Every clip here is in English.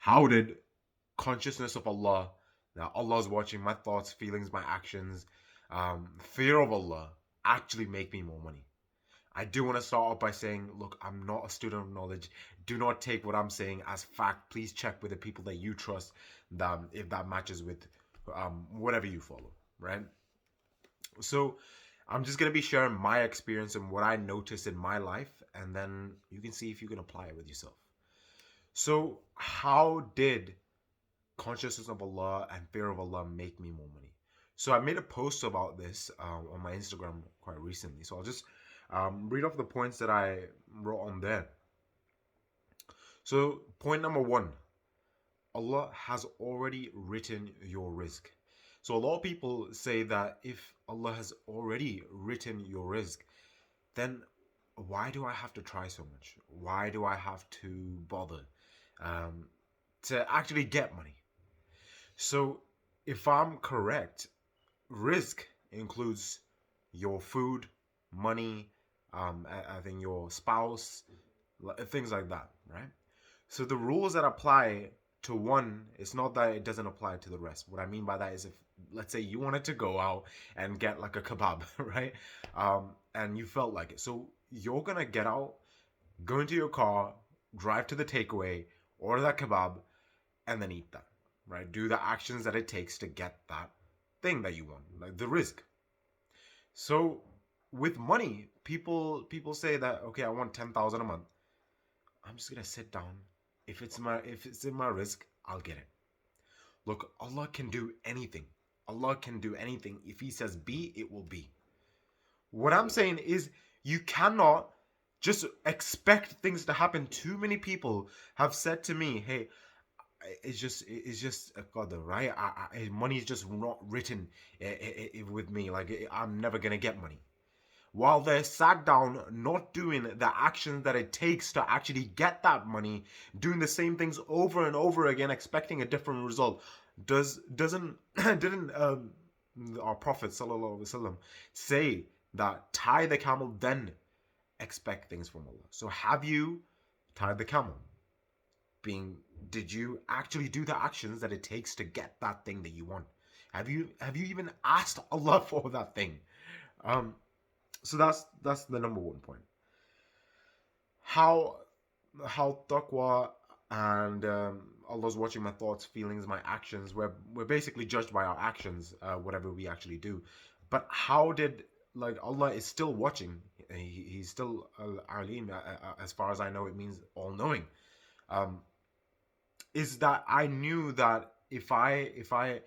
How did consciousness of Allah, that Allah is watching my thoughts, feelings, my actions, fear of Allah actually make me more money? I do want to start off by saying, look, I'm not a student of knowledge. Do not take what I'm saying as fact. Please check with the people that you trust, if that matches with whatever you follow, right? So I'm just going to be sharing my experience and what I noticed in my life, and then you can see if you can apply it with yourself. So, how did consciousness of Allah and fear of Allah make me more money? So, I made a post about this on my Instagram quite recently. So, I'll just read off the points that I wrote on there. So, point number one, Allah has already written your rizq. So, a lot of people say that if Allah has already written your rizq, then why do I have to try so much? Why do I have to bother um, to actually get money? So, if I'm correct, risk includes your food, money, I think your spouse, things like that, right? So the rules that apply to one, it's not that it doesn't apply to the rest. What I mean by that is, if let's say you wanted to go out and get like a kebab, right? And you felt like it, so you're gonna get out, go into your car, drive to the takeaway, order that kebab, and then eat that, right? Do the actions that it takes to get that thing that you want, like the risk. So with money, people say that, okay, I want 10,000 a month. I'm just gonna sit down. If it's in my risk, I'll get it. Look, Allah can do anything. Allah can do anything. If He says be, it will be. What I'm saying is, you cannot just expect things to happen. Too many people have said to me, "Hey, it's just a qadr, right? Money is just not written with me. Like I'm never gonna get money." While they're sat down, not doing the actions that it takes to actually get that money, doing the same things over and over again, expecting a different result. Doesn't didn't our Prophet sallallahu alaihi wasallam say that tie the camel, then expect things from Allah? So have you tied the camel? Being, did you actually do the actions that it takes to get that thing that you want? Have you even asked Allah for that thing? Um, so that's the number one point. How how taqwa and Allah's watching my thoughts, feelings, my actions. We're basically judged by our actions, whatever we actually do. But how did, like, Allah is still watching? He's still alim. As far as I know, it means all knowing. Um, is that I knew that if I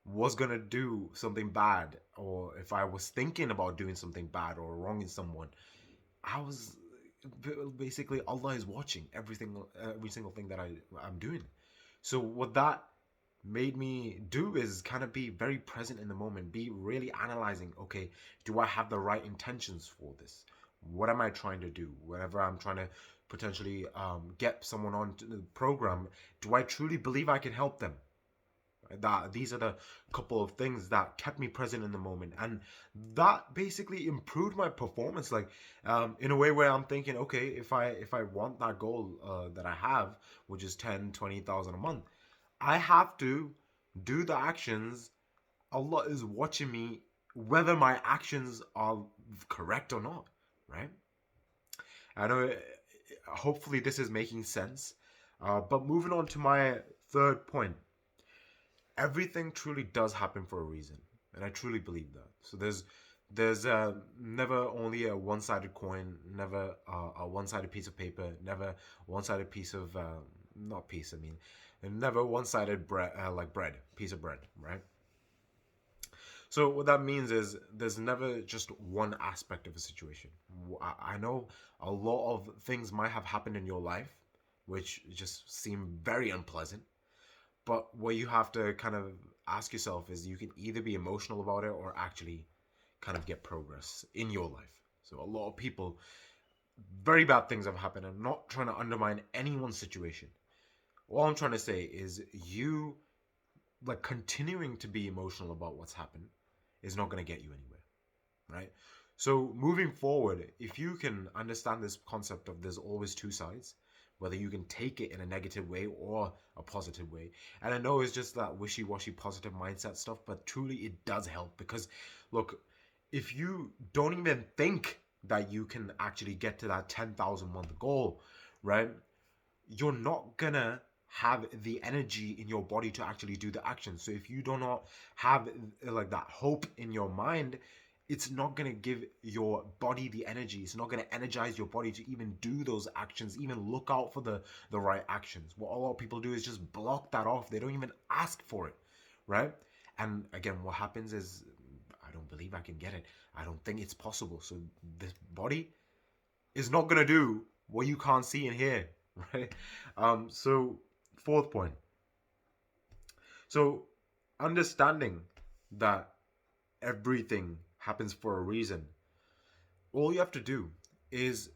was gonna do something bad, or if I was thinking about doing something bad or wronging someone, I was basically, Allah is watching every single thing that I'm doing. So what that made me do is kind of be very present in the moment, be really analyzing, okay, do I have the right intentions for this? What am I trying to do? Whenever I'm trying to potentially get someone on to the program, do I truly believe I can help them? That these are the couple of things that kept me present in the moment, and that basically improved my performance, like in a way where I'm thinking, okay, if I want that goal that I have, which is 10, 20,000 a month, I have to do the actions. Allah is watching me, whether my actions are correct or not, right? I know, hopefully this is making sense. But moving on to my third point, everything truly does happen for a reason, and I truly believe that. So there's never only a one-sided coin, never a one-sided piece of paper, never one-sided piece of not piece, I mean, and never one-sided bread, like bread, piece of bread, right? So what that means is there's never just one aspect of a situation. I know a lot of things might have happened in your life which just seem very unpleasant, but what you have to kind of ask yourself is, you can either be emotional about it or actually kind of get progress in your life. So a lot of people, very bad things have happened. I'm not trying to undermine anyone's situation. All I'm trying to say is, you, like, continuing to be emotional about what's happened is not going to get you anywhere, right? So moving forward, if you can understand this concept of there's always two sides, whether you can take it in a negative way or a positive way. And I know it's just that wishy-washy positive mindset stuff, but truly it does help. Because look, if you don't even think that you can actually get to that 10,000 month goal, right, you're not gonna have the energy in your body to actually do the action. So if you do not have like that hope in your mind, it's not going to give your body the energy. It's not going to energize your body to even do those actions, even look out for the right actions. What a lot of people do is just block that off. They don't even ask for it, right? And again, what happens is, I don't believe I can get it. I don't think it's possible. So this body is not going to do what you can't see and hear, right? So fourth point. So understanding that everything happens for a reason. All you have to do is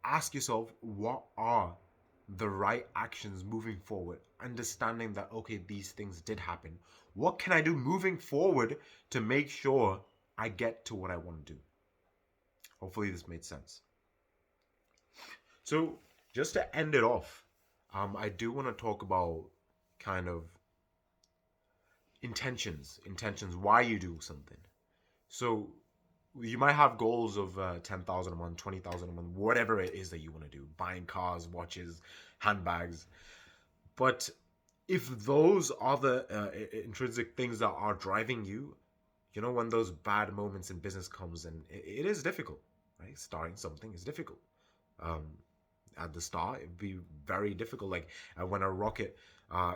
ask yourself, what are the right actions moving forward? Understanding that, okay, these things did happen. What can I do moving forward to make sure I get to what I want to do? Hopefully this made sense. So just to end it off, I do want to talk about kind of intentions, why you do something. So you might have goals of 10,000 a month, 20,000 a month, whatever it is that you want to do, buying cars, watches, handbags. But if those are the intrinsic things that are driving you, you know, when those bad moments in business comes, and it is difficult, right? Starting something is difficult. Um, at the start, it'd be very difficult. Like when a rocket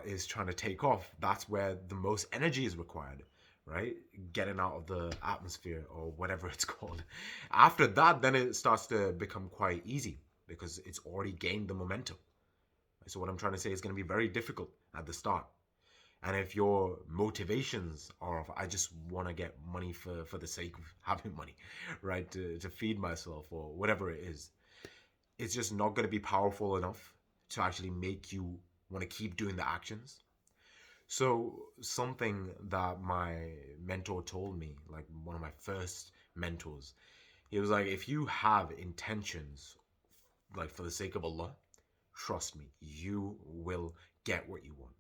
is trying to take off, that's where the most energy is required, right? Getting out of the atmosphere or whatever it's called. After that, then it starts to become quite easy because it's already gained the momentum. So what I'm trying to say is going to be very difficult at the start. And if your motivations are, I just want to get money for the sake of having money, right? To feed myself or whatever it is, it's just not going to be powerful enough to actually make you want to keep doing the actions. So something that my mentor told me, like one of my first mentors, he was like, if you have intentions, like for the sake of Allah, trust me, you will get what you want.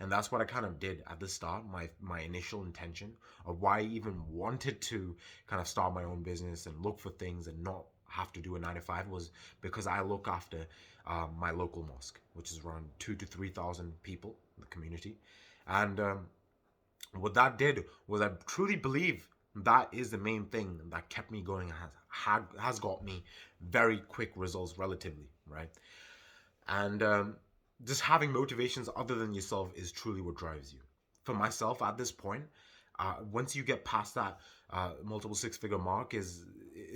And that's what I kind of did at the start. My initial intention of why I even wanted to kind of start my own business and look for things and not have to do a 9 to 5 was because I look after my local mosque, which is around 2,000 to 3,000 people in the community. And what that did was, I truly believe that is the main thing that kept me going, has got me very quick results relatively, right? And just having motivations other than yourself is truly what drives you. For myself at this point, once you get past that multiple six-figure mark, is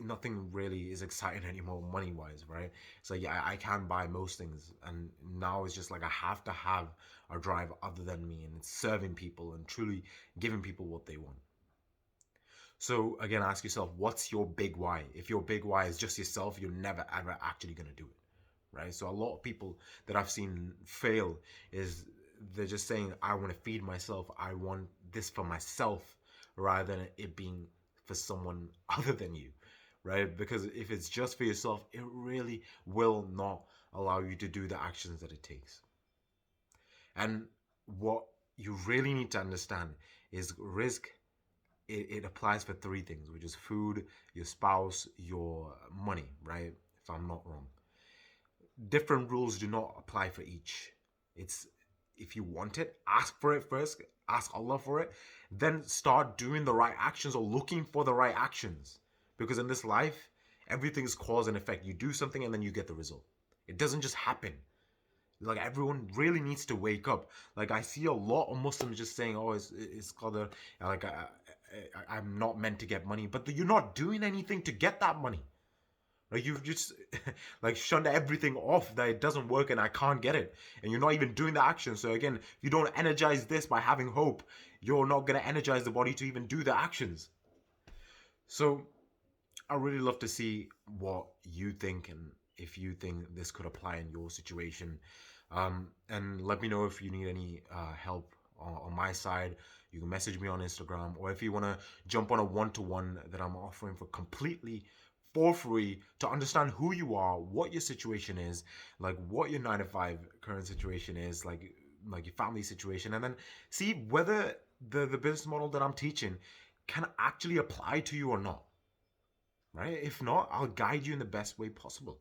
nothing really is exciting anymore money-wise, right? So yeah, I can buy most things, and now it's just like I have to have a drive other than me, and it's serving people and truly giving people what they want. So again, ask yourself, what's your big why? If your big why is just yourself, you're never ever actually going to do it, right? So a lot of people that I've seen fail is they're just saying, I want to feed myself, I want this for myself, rather than it being for someone other than you, right? Because if it's just for yourself, it really will not allow you to do the actions that it takes. And what you really need to understand is risk. It applies for three things, which is food, your spouse, your money, right? If I'm not wrong. Different rules do not apply for each. It's, if you want it, ask for it first, ask Allah for it, then start doing the right actions or looking for the right actions. Because in this life, everything's cause and effect. You do something and then you get the result. It doesn't just happen. Like, everyone really needs to wake up. Like, I see a lot of Muslims just saying, oh, it's called a, like, I'm not meant to get money. But you're not doing anything to get that money. Like, you've just like shunned everything off that it doesn't work and I can't get it. And you're not even doing the action. So again, if you don't energize this by having hope, you're not going to energize the body to even do the actions. So I really love to see what you think and if you think this could apply in your situation. And let me know if you need any help on my side. You can message me on Instagram, or if you want to jump on a one-to-one that I'm offering for completely for free to understand who you are, what your situation is, like what your 9 to 5 current situation is, like your family situation, and then see whether the business model that I'm teaching can actually apply to you or not. Right? If not, I'll guide you in the best way possible.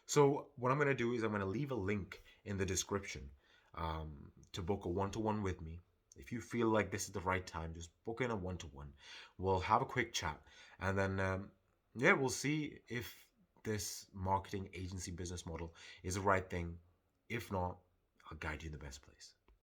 So what I'm going to do is I'm going to leave a link in the description to book a one-to-one with me. If you feel like this is the right time, just book in a one-to-one. We'll have a quick chat, and then yeah, we'll see if this marketing agency business model is the right thing. If not, I'll guide you in the best place.